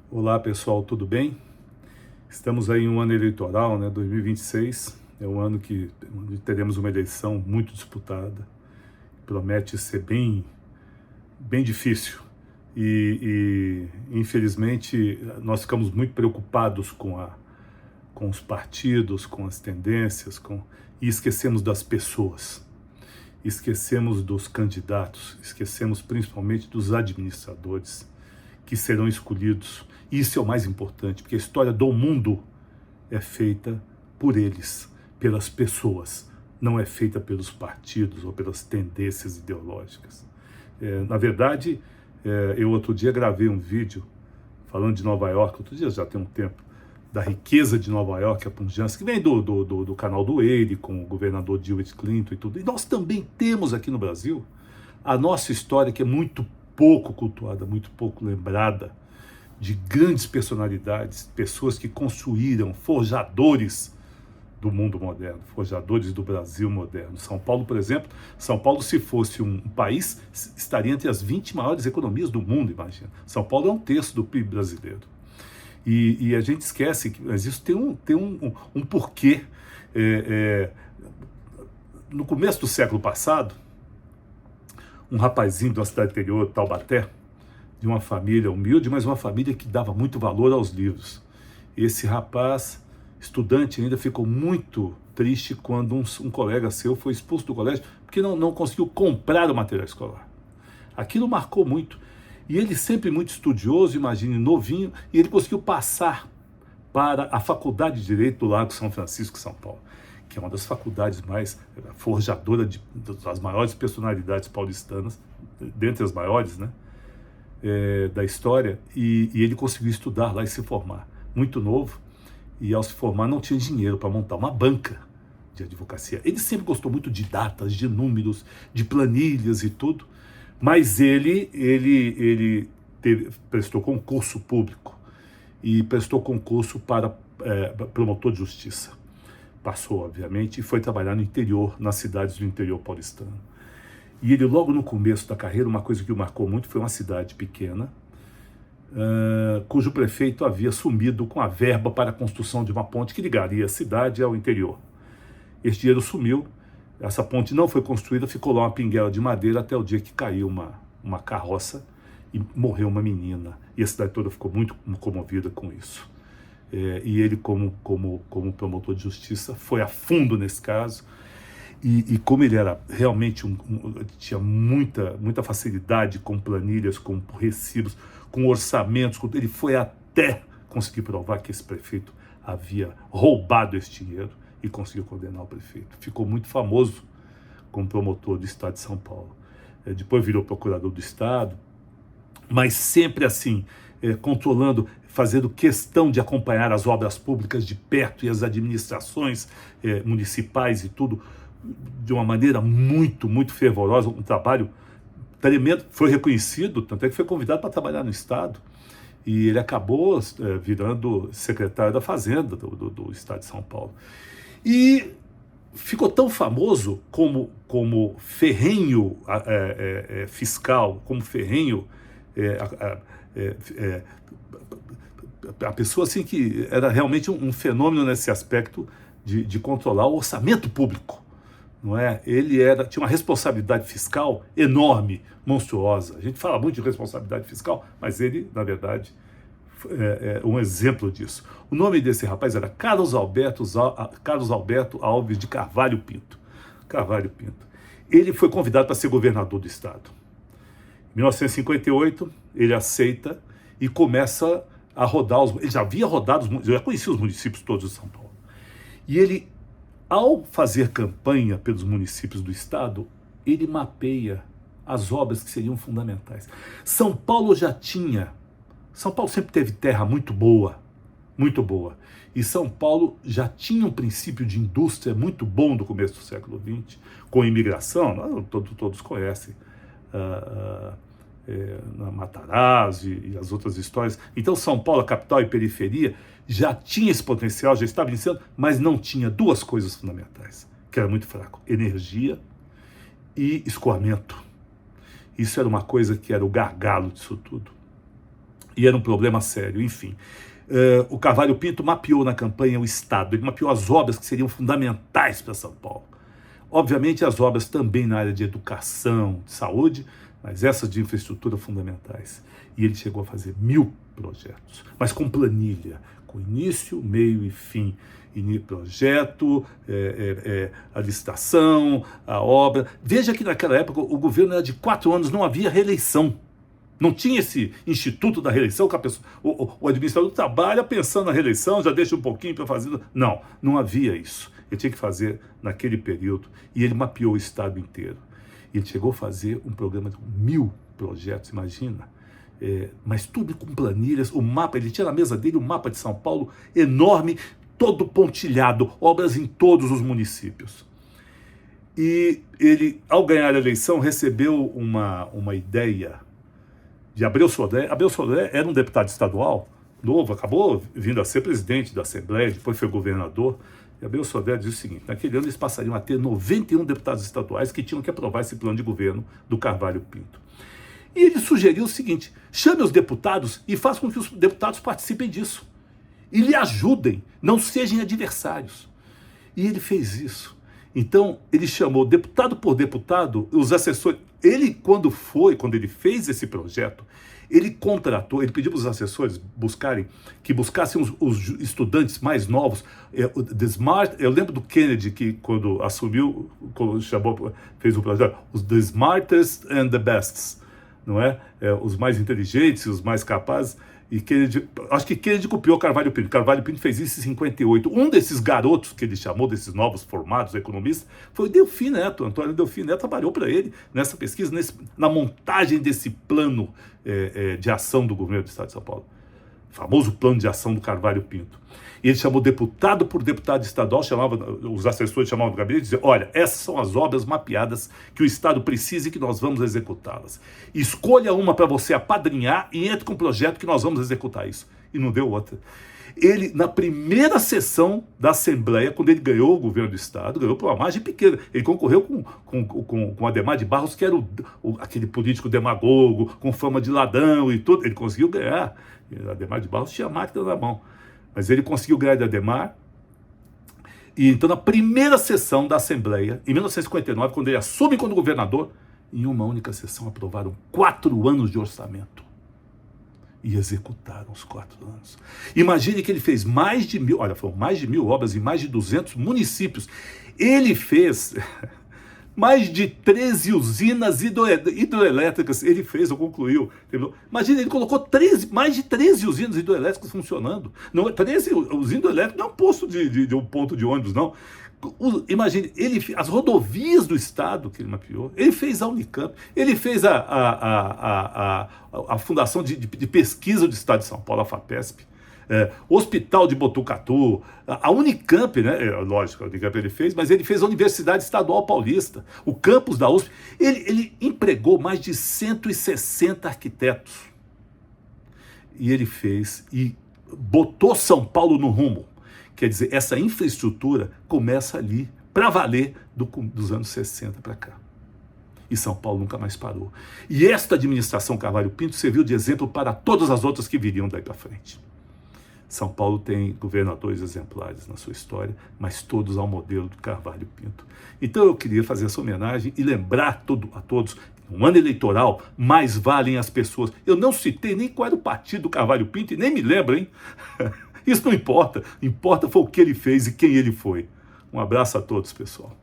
Olá pessoal, tudo bem? Estamos aí em um ano eleitoral, né? 2026 é um ano que teremos uma eleição muito disputada, promete ser bem difícil e infelizmente nós ficamos muito preocupados com os partidos, com as tendências, e esquecemos das pessoas, esquecemos dos candidatos, esquecemos principalmente dos administradores que serão escolhidos. Isso é o mais importante, porque a história do mundo é feita por eles, pelas pessoas, não é feita pelos partidos ou pelas tendências ideológicas. Na verdade, eu outro dia gravei um vídeo falando de Nova York, outro dia já tem um tempo, da riqueza de Nova York, a pujança, que vem do canal do Eire, com o governador Dewitt Clinton e tudo. E nós também temos aqui no Brasil a nossa história, que é muito pouco cultuada, muito pouco lembrada, de grandes personalidades, pessoas que construíram, forjadores do mundo moderno, forjadores do Brasil moderno. São Paulo, por exemplo, São Paulo, se fosse um país, estaria entre as 20 maiores economias do mundo, imagina. São Paulo é um terço do PIB brasileiro. E a gente esquece que mas isso tem um porquê. No começo do século passado, um rapazinho de uma cidade interior, Taubaté, de uma família humilde, mas uma família que dava muito valor aos livros. Esse rapaz, estudante ainda, ficou muito triste quando um colega seu foi expulso do colégio porque não conseguiu comprar o material escolar. Aquilo marcou muito. E ele sempre muito estudioso, imagine, novinho, e ele conseguiu passar para a Faculdade de Direito do Largo São Francisco, São Paulo, que é uma das faculdades mais forjadoras das maiores personalidades paulistanas, dentre as maiores, né? Da história, e ele conseguiu estudar lá e se formar, muito novo, e ao se formar não tinha dinheiro para montar uma banca de advocacia. Ele sempre gostou muito de datas, de números, de planilhas e tudo, mas ele prestou concurso público e prestou concurso para promotor de justiça. Passou, obviamente, e foi trabalhar no interior, nas cidades do interior paulistano. E ele, logo no começo da carreira, uma coisa que o marcou muito foi uma cidade pequena, cujo prefeito havia sumido com a verba para a construção de uma ponte que ligaria a cidade ao interior. Esse dinheiro sumiu, essa ponte não foi construída, ficou lá uma pinguela de madeira até o dia que caiu uma carroça e morreu uma menina. E a cidade toda ficou muito comovida com isso. E ele, como promotor de justiça, foi a fundo nesse caso. E como ele era realmente tinha muita facilidade com planilhas, com recibos, com orçamentos, ele foi até conseguir provar que esse prefeito havia roubado esse dinheiro e conseguiu condenar o prefeito. Ficou muito famoso como promotor do Estado de São Paulo. Depois virou procurador do Estado, mas sempre assim, controlando, fazendo questão de acompanhar as obras públicas de perto e as administrações municipais e tudo, de uma maneira muito fervorosa, um trabalho tremendo. Foi reconhecido, tanto é que foi convidado para trabalhar no Estado, e ele acabou virando secretário da Fazenda do Estado de São Paulo. E ficou tão famoso como ferrenho fiscal, como ferrenho a pessoa assim que era realmente um fenômeno nesse aspecto de controlar o orçamento público. Não é? Ele tinha uma responsabilidade fiscal enorme, monstruosa. A gente fala muito de responsabilidade fiscal, mas ele, na verdade, é um exemplo disso. O nome desse rapaz era Carlos Alberto Alves de Carvalho Pinto. Carvalho Pinto. Ele foi convidado para ser governador do estado. Em 1958, ele aceita e começa a rodar ele já havia rodado, já conhecia os municípios todos de São Paulo. E ele, ao fazer campanha pelos municípios do estado, ele mapeia as obras que seriam fundamentais. São Paulo sempre teve terra muito boa, e São Paulo já tinha um princípio de indústria muito bom no começo do século XX, com imigração, todos conhecem, na Matarazzo e as outras histórias. Então São Paulo, a capital e periferia, já tinha esse potencial, já estava iniciando, mas não tinha duas coisas fundamentais, que era muito fraco: energia e escoamento. Isso era uma coisa que era o gargalo disso tudo. E era um problema sério, enfim. O Carvalho Pinto mapeou na campanha o Estado, ele mapeou as obras que seriam fundamentais para São Paulo. Obviamente as obras também na área de educação, de saúde, mas essas de infraestrutura fundamentais. E ele chegou a fazer 1000 projetos, mas com planilha, com início, meio e fim. Projeto, a licitação, a obra. Veja que naquela época o governo era de 4 anos, não havia reeleição. Não tinha esse instituto da reeleição que a pessoa, o administrador trabalha pensando na reeleição, já deixa um pouquinho para fazer. Não, não havia isso. Ele tinha que fazer naquele período e ele mapeou o estado inteiro. E ele chegou a fazer um programa de 1000 projetos, imagina. Mas tudo com planilhas, o mapa, ele tinha na mesa dele um mapa de São Paulo enorme, todo pontilhado, obras em todos os municípios. E ele, ao ganhar a eleição, recebeu uma ideia de Abreu Sodré. Abreu Sodré era um deputado estadual novo, acabou vindo a ser presidente da Assembleia, depois foi governador. E Abreu Sodré diz o seguinte: naquele ano eles passariam a ter 91 deputados estaduais que tinham que aprovar esse plano de governo do Carvalho Pinto. E ele sugeriu o seguinte: chame os deputados e faça com que os deputados participem disso. E lhe ajudem, não sejam adversários. E ele fez isso. Então, ele chamou deputado por deputado, os assessores. Ele, quando ele fez esse projeto, ele contratou, ele pediu para os assessores que buscassem os estudantes mais novos. Eu lembro do Kennedy, que quando assumiu, fez o projeto, os The Smartest and the Bests, não é? Os mais inteligentes, os mais capazes. E acho que Kennedy copiou Carvalho Pinto. Carvalho Pinto fez isso em 58. Um desses garotos que ele chamou, desses novos formados economistas, foi o Delfim Neto. Antônio Delfim Neto trabalhou para ele nessa pesquisa, na montagem desse plano de ação do governo do Estado de São Paulo. O famoso plano de ação do Carvalho Pinto. E ele chamou deputado por deputado estadual, os assessores chamavam do gabinete e diziam: olha, essas são as obras mapeadas que o Estado precisa e que nós vamos executá-las. Escolha uma para você apadrinhar e entre com um projeto que nós vamos executar isso. E não deu outra. Ele, na primeira sessão da Assembleia, quando ele ganhou o governo do Estado, ganhou por uma margem pequena. Ele concorreu com Adhemar de Barros, que era aquele político demagogo, com fama de ladrão e tudo. Ele conseguiu ganhar. Adhemar de Barros tinha a máquina na mão. Mas ele conseguiu ganhar de Adhemar. E então, na primeira sessão da Assembleia, em 1959, quando ele assume como governador, em uma única sessão aprovaram 4 anos de orçamento. E executaram os 4 anos. Imagine que ele fez mais de 1000, foram mais de 1000 obras em mais de 200 municípios. Ele fez mais de 13 usinas hidroelétricas, ele fez ou concluiu. Entendeu? Imagina, ele colocou mais de 13 usinas hidroelétricas funcionando. Não, 13 usinas hidroelétricas não é um posto de um ponto de ônibus, não. Imagine, as rodovias do Estado que ele mapeou, ele fez a Unicamp, ele fez a Fundação de Pesquisa do Estado de São Paulo, a FAPESP. Hospital de Botucatu, a Unicamp, né? Lógico, a Unicamp ele fez, mas ele fez a Universidade Estadual Paulista, o campus da USP. Ele empregou mais de 160 arquitetos. E ele fez e botou São Paulo no rumo. Quer dizer, essa infraestrutura começa ali, para valer, dos anos 60 para cá. E São Paulo nunca mais parou. E esta administração Carvalho Pinto serviu de exemplo para todas as outras que viriam daí para frente. São Paulo tem governadores exemplares na sua história, mas todos ao modelo do Carvalho Pinto. Então eu queria fazer essa homenagem e lembrar a todos, no ano eleitoral, mais valem as pessoas. Eu não citei nem qual era o partido do Carvalho Pinto e nem me lembro, hein? Isso não importa. Importa foi o que ele fez e quem ele foi. Um abraço a todos, pessoal.